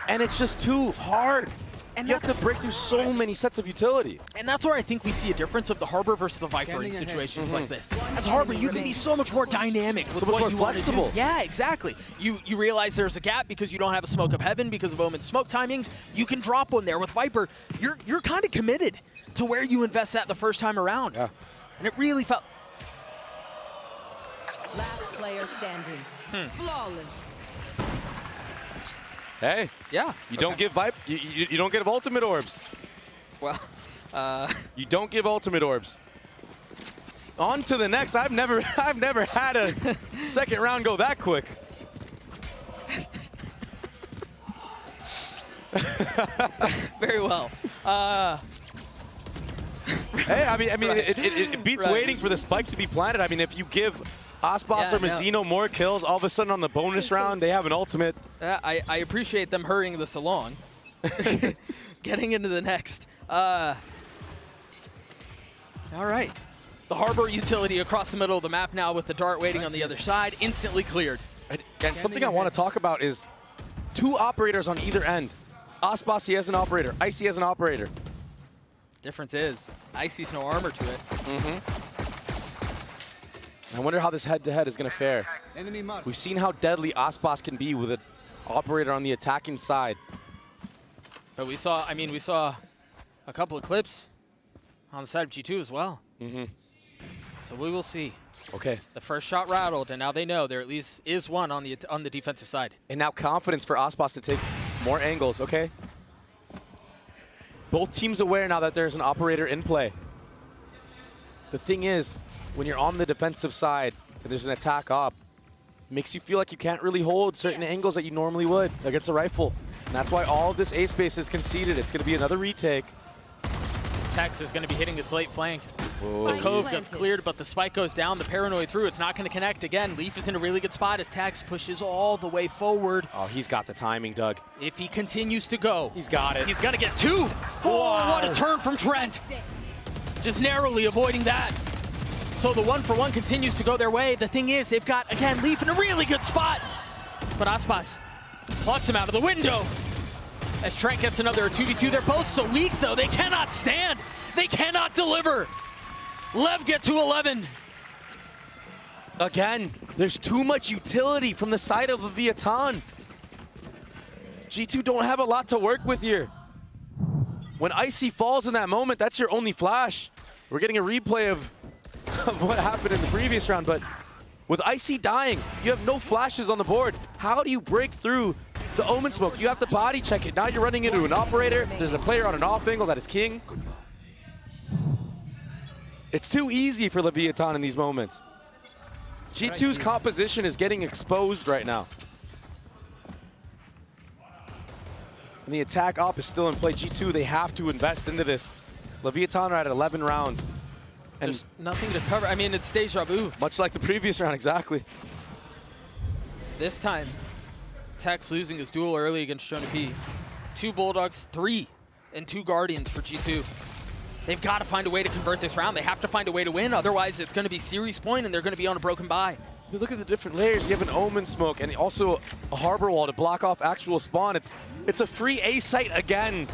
and it's just too hard. And you have to break through so many sets of utility. And that's where I think we see a difference of the Harbor versus the Viper in situations like this. As Harbor, you can be so much more dynamic with what you want to do. Yeah, exactly. You realize there's a gap because you don't have a smoke of heaven because of Omen's smoke timings. You can drop one there. With Viper, you're kind of committed to where you invest that the first time around. Yeah. And it really felt... Last player standing. Flawless. Hey, yeah, you don't give you don't give ultimate orbs. Well, you don't give ultimate orbs. On to the next. I've never had a second round go that quick. Very well. Hey, I mean, it beats waiting for the spike to be planted. I mean, if you give Icebox or Mazzino more kills, all of a sudden on the bonus round, they have an ultimate. I appreciate them hurrying this along. Getting into the next. All right. The Harbor utility across the middle of the map now with the dart waiting on the other side. Instantly cleared. And something I want to talk about is 2 operators on either end. Icebox, he has an operator. Icy has an operator. Difference is, Icy's no armor to it. I wonder how this head-to-head is going to fare. We've seen how deadly Icebox can be with an operator on the attacking side. But we saw a couple of clips on the side of G2 as well. So we will see. Okay. The first shot rattled, and now they know there at least is one on the defensive side. And now confidence for Icebox to take more angles, okay? Both teams aware now that there's an operator in play. The thing is, when you're on the defensive side and there's an attack op, it makes you feel like you can't really hold certain angles that you normally would against a rifle. And that's why all of this A space is conceded. It's going to be another retake. Tex is going to be hitting this late flank. Whoa. The Cove gets cleared, but the spike goes down. The Paranoid through. It's not going to connect again. Leaf is in a really good spot as Tex pushes all the way forward. Oh, he's got the timing, Doug. If he continues to go, he's got it. He's going to get 2. Oh, what a turn from Trent. Just narrowly avoiding that. So the 1-for-1 continues to go their way. The thing is, they've got, again, Leaf in a really good spot. But Aspas plucks him out of the window. As Trent gets another 2v2. They're both so weak, though. They cannot stand. They cannot deliver. Lev get to 11. Again, there's too much utility from the side of Leviathan. G2 don't have a lot to work with here. When Icy falls in that moment, that's your only flash. We're getting a replay of what happened in the previous round, but with Icy dying, you have no flashes on the board. How do you break through the Omen smoke? You have to body check it. Now you're running into an operator. There's a player on an off angle that is king. It's too easy for Leviathan in these moments. G2's composition is getting exposed right now. And the attack op is still in play. G2, they have to invest into this. Leviathan are at 11 rounds. And there's nothing to cover. I mean, it's deja vu. Much like the previous round, exactly. This time, Tech's losing his duel early against Jonah P. 2 Bulldogs, 3, and 2 Guardians for G2. They've got to find a way to convert this round. They have to find a way to win. Otherwise, it's going to be series point, and they're going to be on a broken bye. You look at the different layers. You have an Omen smoke and also a Harbor Wall to block off actual spawn. It's a free A site again.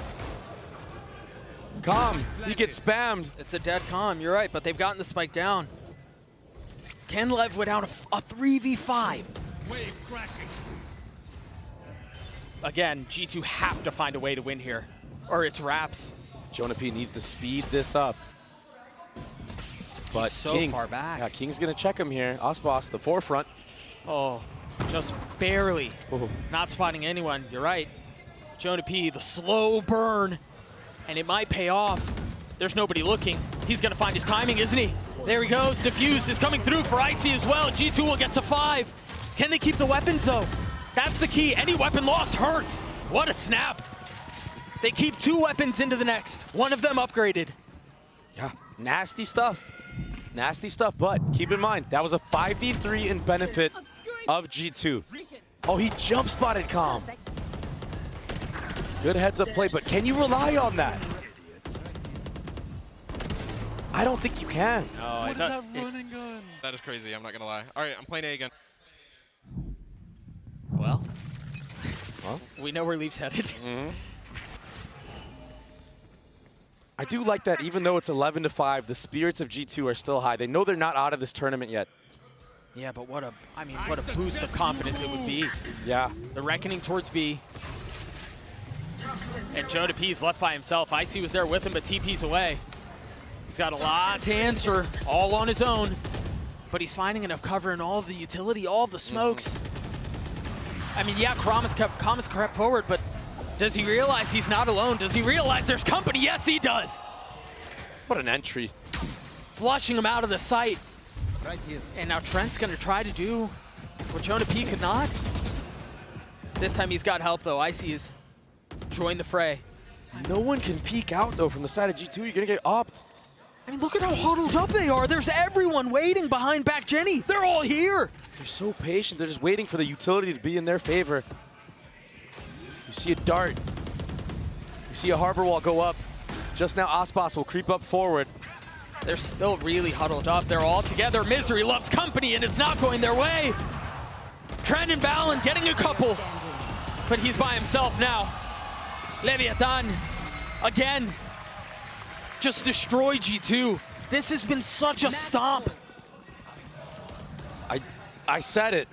Calm, he gets spammed. It's a dead calm, you're right, but they've gotten the spike down. Can Lev without a 3v5? Wave crashing. Again, G2 have to find a way to win here, or it's wraps. Jonah P needs to speed this up. But he's so King, far back. Yeah, King's gonna check him here. Icebox, the forefront. Oh, just barely. Not spotting anyone, you're right. Jonah P, the slow burn, and it might pay off. There's nobody looking. He's gonna find his timing, isn't he? There he goes, Diffuse is coming through for Icy as well. G2 will get to 5. Can they keep the weapons though? That's the key, any weapon loss hurts. What a snap. They keep 2 weapons into the next, one of them upgraded. Yeah, nasty stuff. Nasty stuff, but keep in mind, that was a 5v3 in benefit of G2. Oh, he jump spotted Calm. Good heads up play, but can you rely on that? I don't think you can. No, what is that running gun? That is crazy, I'm not gonna lie. All right, I'm playing A again. Well, we know where Leaf's headed. I do like that even though it's 11-5, the spirits of G2 are still high. They know they're not out of this tournament yet. Yeah, but what a boost of confidence it would be. Yeah. The reckoning towards B. And Jonah P's left by himself. Icy was there with him, but TP's away. He's got a lot to answer, all on his own. But he's finding enough cover in all of the utility, all of the smokes. I mean, yeah, Kramis crept forward, but does he realize he's not alone? Does he realize there's company? Yes, he does. What an entry. Flushing him out of the site. Right here. And now Trent's going to try to do what Jonah P could not. This time he's got help, though. Icy has joined the fray. No one can peek out, though, from the side of G2. You're going to get opt. I mean, look at how huddled up they are. There's everyone waiting behind back Jenny. They're all here. They're so patient. They're just waiting for the utility to be in their favor. You see a dart. You see a Harbor Wall go up. Just now, Icebox will creep up forward. They're still really huddled up. They're all together. Misery loves company, and it's not going their way. Trent and Valen getting a couple, but he's by himself now. Leviathan, again, just destroy G2. This has been such a stomp. I said it.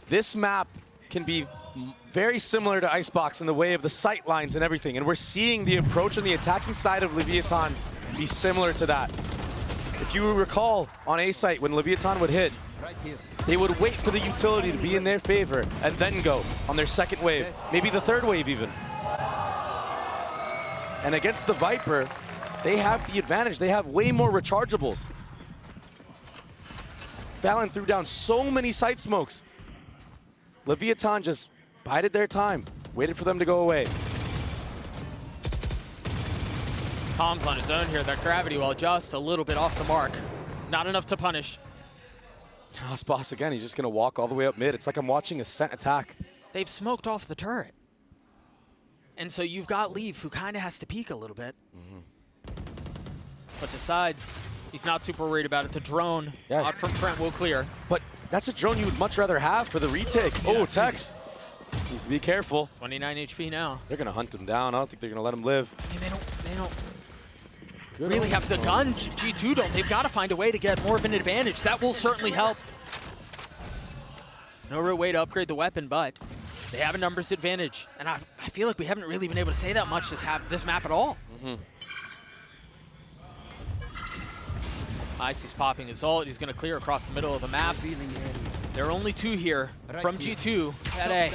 This map can be very similar to Icebox in the way of the sight lines and everything, and we're seeing the approach on the attacking side of Leviathan be similar to that. If you recall on A site when Leviathan would hit, they would wait for the utility to be in their favor and then go on their second wave, maybe the third wave even. And against the Viper, they have the advantage. They have way more rechargeables. Valen threw down so many site smokes. Leviathan just bided their time, waited for them to go away. Tom's on his own here. That gravity well just a little bit off the mark. Not enough to punish. Boss again, he's just gonna walk all the way up mid. It's like I'm watching a Scent attack. They've smoked off the turret. And so you've got Leaf, who kind of has to peek a little bit. But decides he's not super worried about it. The drone out from Trent will clear. But that's a drone you would much rather have for the retake. Oh, Tex. Needs to be careful. 29 HP now. They're gonna hunt him down. I don't think they're gonna let him live. I mean, they don't really have the guns. G2 don't. They've got to find a way to get more of an advantage. That will certainly help. No real way to upgrade the weapon, but They have a numbers advantage, and I feel like we haven't really been able to say that much this map at all. Icy's popping his ult. He's going to clear across the middle of the map. There are only 2 here from G2 at A.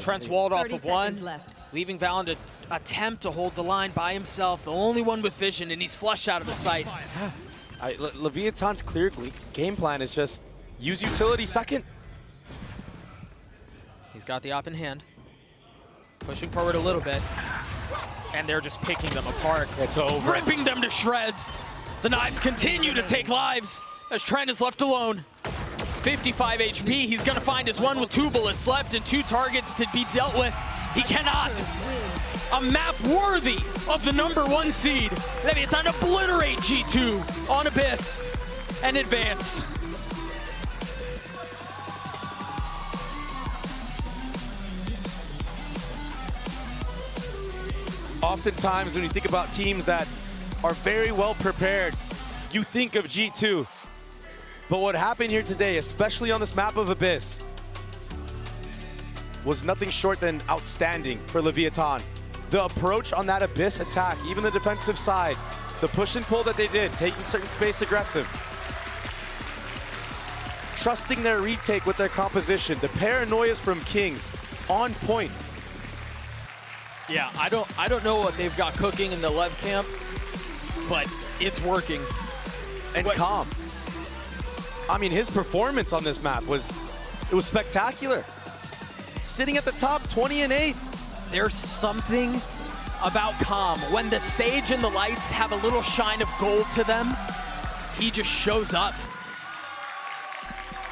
Trent's walled off of 1, leaving Valen to attempt to hold the line by himself. The only one with vision, and he's flushed out of the sight. Leviathan's clear game plan is just use utility second. He's got the op in hand. Pushing forward a little bit. And they're just picking them apart. It's over. Ripping them to shreds. The knives continue to take lives as Trent is left alone. 55 HP. He's going to find his one with 2 bullets left and 2 targets to be dealt with. He cannot. A map worthy of the #1 seed. Leviathan obliterate G2 on Abyss and advance. Oftentimes when you think about teams that are very well prepared, you think of G2. But what happened here today, especially on this map of Abyss, was nothing short than outstanding for Leviathan. The approach on that Abyss attack, even the defensive side, the push and pull that they did, taking certain space aggressive, trusting their retake with their composition, the paranoias from King, on point. Yeah, I don't know what they've got cooking in the LEV camp, but it's working. And calm. I mean, his performance on this map was spectacular. Sitting at the top, 20 and 8. There's something about Calm. When the stage and the lights have a little shine of gold to them, he just shows up.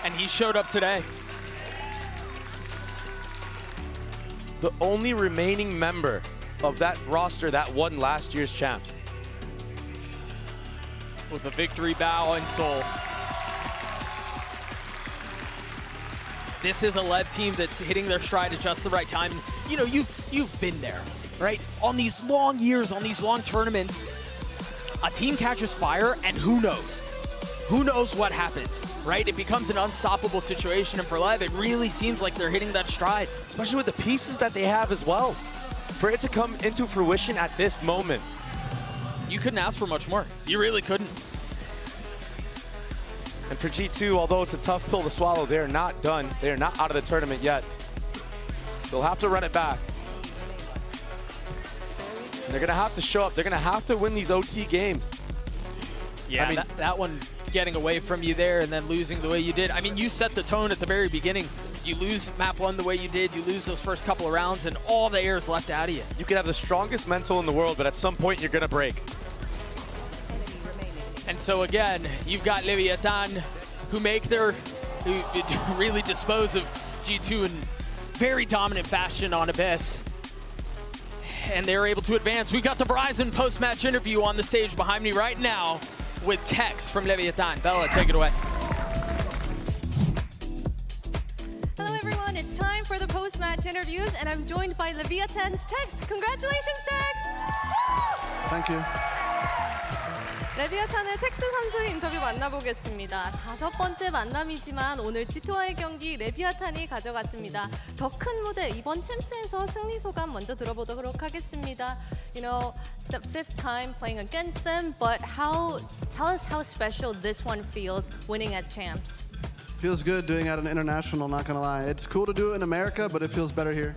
And he showed up today. The only remaining member of that roster that won last year's champs. With a victory bow in Seoul. This is a LEV team that's hitting their stride at just the right time. You know, you've been there, right? On these long years, on these long tournaments, a team catches fire and who knows? Who knows what happens, right? It becomes an unstoppable situation, and for LEV, it really seems like they're hitting that stride. Especially with the pieces that they have as well. For it to come into fruition at this moment. You couldn't ask for much more. You really couldn't. And for G2, although it's a tough pill to swallow, they're not done. They're not out of the tournament yet. They'll have to run it back. And they're going to have to show up. They're going to have to win these OT games. Yeah, I mean, that one getting away from you there and then losing the way you did. I mean, you set the tone at the very beginning. You lose map 1 the way you did, you lose those first couple of rounds, and all the air is left out of you. You could have the strongest mental in the world, but at some point you're going to break. And so again, you've got Leviathan, who really dispose of G2 in very dominant fashion on Abyss. And they're able to advance. We've got the Verizon post-match interview on the stage behind me right now with Tex from Leviathan. Bella, take it away. Hello everyone, it's time for the post-match interviews, and I'm joined by Leviathan's Tex. Congratulations, Tex! Thank you. 레비아탄의 텍스 선수의 인터뷰 만나보겠습니다. 5번째 만남이지만 오늘 G2와의 경기 레비아탄이 가져갔습니다. 더 큰 무대 이번 챔스에서 승리 소감 먼저 들어보도록 하겠습니다. You know, the 5th time playing against them, but tell us how special this one feels winning at champs. Feels good doing at an international, not gonna lie. It's cool to do it in America, but it feels better here.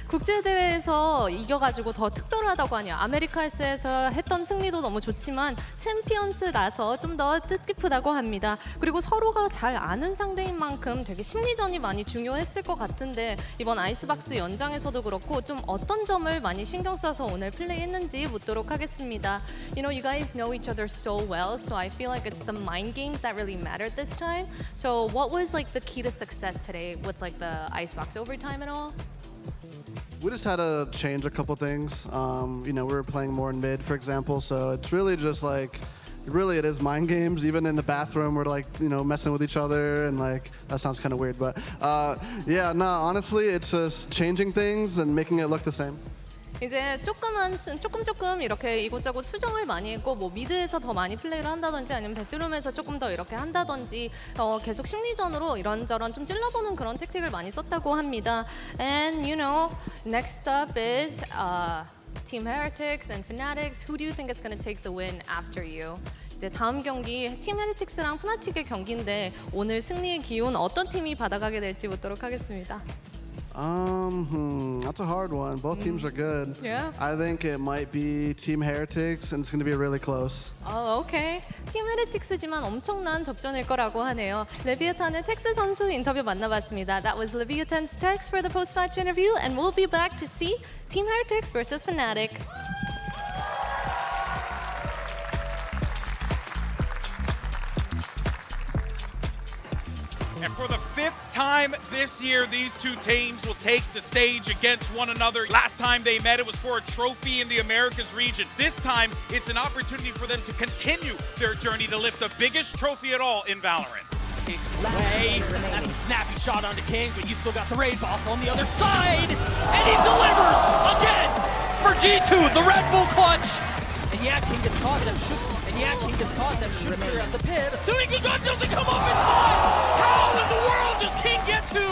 국제대회에서 이겨가지고 더 특별하다고 하네요. 아메리카스에서 했던 승리도 너무 좋지만 챔피언스라서 좀 더 뜻깊다고 합니다. 그리고 서로가 잘 아는 상대인 만큼 되게 심리전이 많이 중요했을 것 같은데 이번 아이스박스 연장에서도 그렇고 좀 어떤 점을 많이 신경 써서 오늘 플레이했는지 묻도록 하겠습니다. You know, you guys know each other so well, so I feel like it's the mind games that really mattered this time. So what was like the key to success today with like the Icebox overtime and all? We just had to change a couple things. You know, we were playing more in mid, for example, so it's really just like, it is mind games. Even in the bathroom, we're like, you know, messing with each other, and like, that sounds kind of weird, but yeah, no, honestly, it's just changing things and making it look the same. 이제 조금 이렇게 이곳저곳 수정을 많이 했고 뭐 미드에서 더 많이 플레이를 한다든지 아니면 배드룸에서 조금 더 이렇게 한다든지 계속 심리전으로 이런저런 좀 찔러보는 그런 택틱을 많이 썼다고 합니다. And you know, next up is Team Heretics and Fanatics. Who do you think is going to take the win after you? 이제 다음 경기 팀 헤리틱스랑 푸나틱의 경기인데 오늘 승리의 기운 어떤 팀이 받아가게 될지 보도록 하겠습니다. That's a hard one. Both teams are good. Yeah. I think it might be Team Heretics, and it's going to be really close. 오케이. 팀 헤리틱스지만 엄청난 접전일 거라고 하네요. 레비아탄의 텍스 선수 인터뷰 만나봤습니다. That was Leviathan's Tex for the post-match interview, and we'll be back to see Team Heretics versus Fnatic. And for the 5th time this year, these two teams will take the stage against one another. Last time they met, it was for a trophy in the Americas region. This time, it's an opportunity for them to continue their journey to lift the biggest trophy at all in VALORANT. Way. That's a snappy shot onto King, but you still got the raid boss on the other side. And he delivers again for G2, the Red Bull clutch. And yeah, King gets caught. That shooter at the pit. Assuming the gun doesn't come up in time. How in the world does King get to?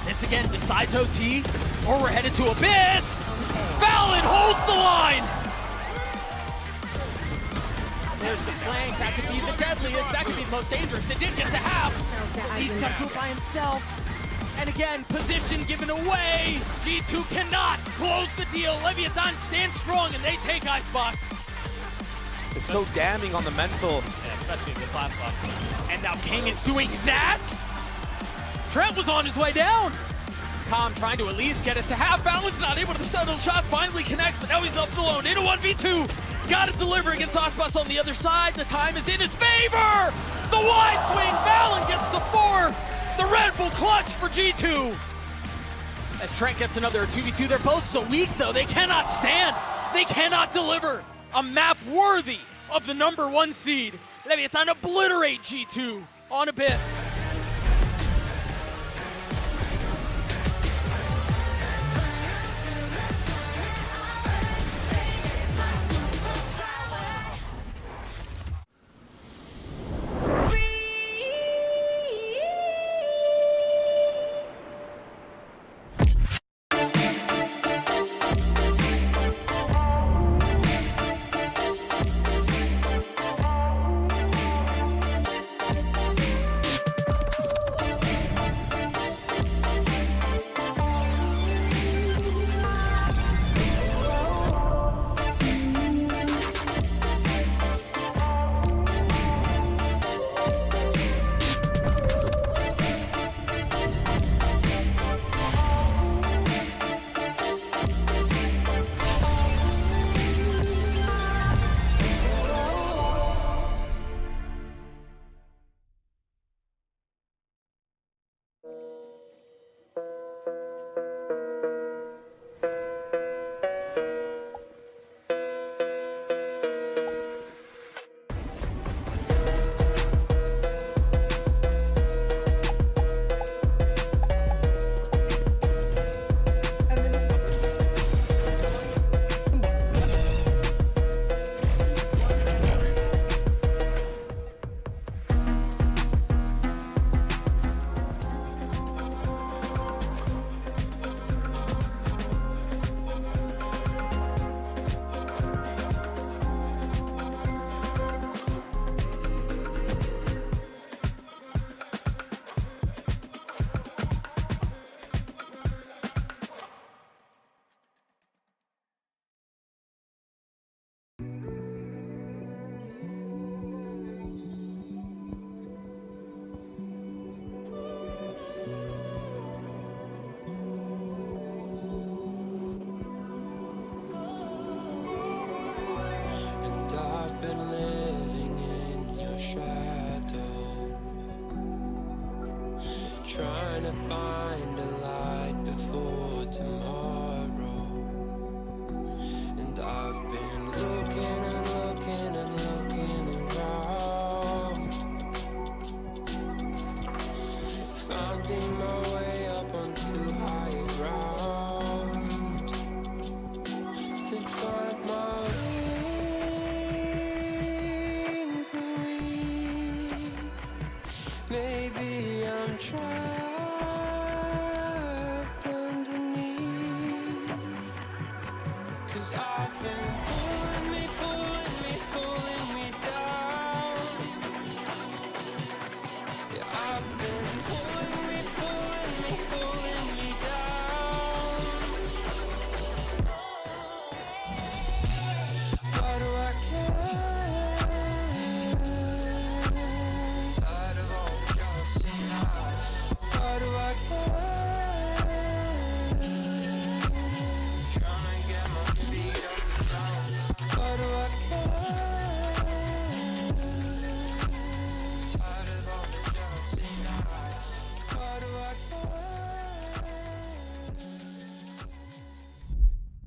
This again decides OT, or we're headed to Abyss. Valen holds the line. There's the flank. That could be the deadliest. That could be the most dangerous. It did get to half. He's come to it by himself. And again, position given away. G2 cannot close the deal. Leviathan stands strong and they take Icebox. It's so damning on the mental. Yeah, especially in this last one. And now King is doing that. Trent was on his way down. Com trying to at least get it to half. Valen's not able to settle shots. Finally connects, but now he's left alone. In a 1v2. Got it deliver against Icebox on the other side. The time is in his favor. The wide swing. Valen gets the 4. The Red Bull clutch for G2. As Trent gets another 2v2. They're both so weak, though. They cannot stand. They cannot deliver. A map worthy of the #1 seed. Leviathan obliterate G2 on Abyss. Trying to find a light before tomorrow. And I've been looking and looking and looking around, finding my way up onto higher ground. Maybe I'm trying